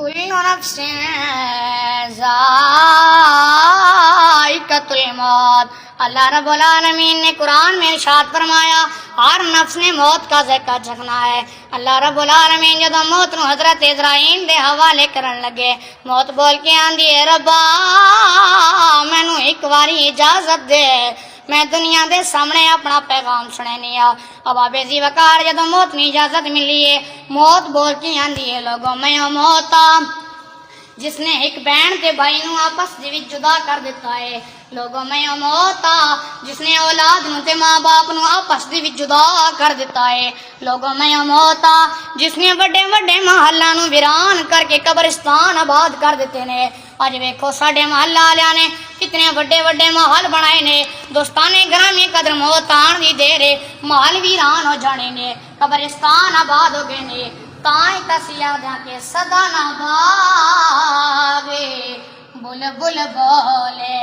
کل نفس ذائقۃ الموت. اللہ رب العالمین نے قرآن میں ارشاد فرمایا ہر نفس نے موت کا ذائقہ چکھنا ہے. اللہ رب العالمین جدوں موت نو حضرت اسرائیل دے حوالے کرن لگے موت بول کے آندی ہے ربا مینوں ایک واری اجازت دے میں دنیا دے سامنے اپنا پیغام سنینی آ. اب آبیزی وقار جدوں موت نی اجازت ملی ہے موت بول کے آندی ہے لوگوں میں موت جس نے ایک بہن تے بھائی نو آپس دے وچ جدا کر دیتا ہے. لوگوں میں موت جس نے اولاد نو تے ماں باپ نو آپس دے وچ جدا کر دیتا ہے. لوگوں میں موت جس نے بڑے بڑے محلاں نو ویران کر کے قبرستان آباد کر دیتے نے. اج ویکھو ساڈے محلہ والےاں نے کتنے بڑے بڑے محل بنائے نے. دوستانے گرامی قدر موت آن دی دیر محل ویران ہو جانے نے قبرستان آباد ہو گئے نے. تائیں تسیا دیا کہ صدا نہ باغے بل بل بولے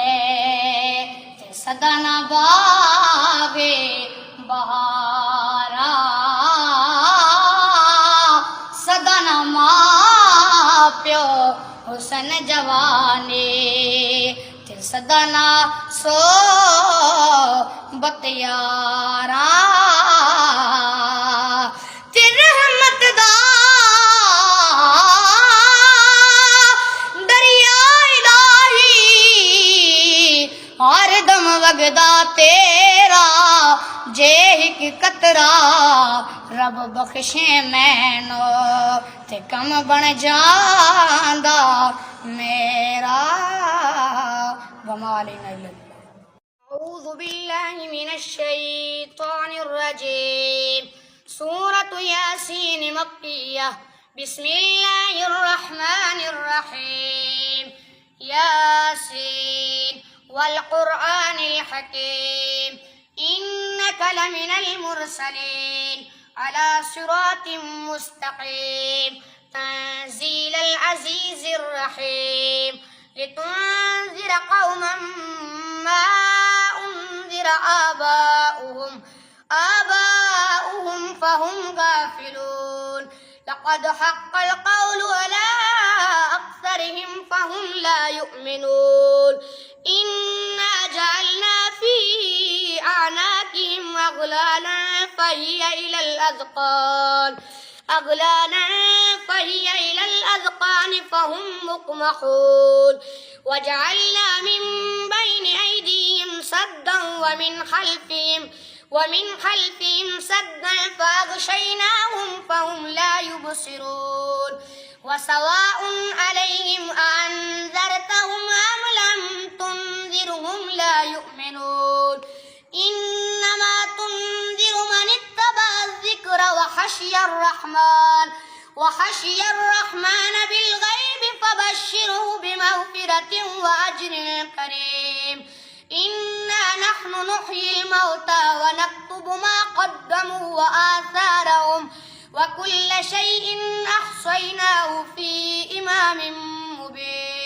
تے صدا نہ باغے بہارا صدا نہ ماں پیو حسن جوانے تے صدا نہ سو بتیارا تے رحمت دا ہر دم وگدا تیرا جے ہک قطرہ رب بخشے مینو تے کم بن جاندا میرا وما علینا الا البلاغ. اعوذ باللہ من الشیطان الرجیم. سورۃ یاسین مکیہ. بسم اللہ الرحمن الرحیم. یاسین والقرآن الحکیم انک لمن المرسلین علی صراط مستقیم تنزیل العزیز الرحیم لتنذر قوما ما انذر آباؤهم فهم غافلون لقد حق القول على أكثرهم فهم لا يؤمنون إنا جعلنا في أعناقهم أغلالا فهي إلى الأذقان فهم مقمحون وجعلنا من بين أيديهم سدا ومن خلفهم سدا فأغشيناهم فهم لا يبصرون وسواء عليهم أنذرتهم أم لم تنذرهم لا يؤمنون إنما تنذر من اتبع الذكر وخشي الرحمن بالغيب فبشره بمغفرة وأجر كريم. إنا نحن نحيي الموتى ونكتب ما قدموا وآثارهم وكل شيء أحصيناه في إمام مبين.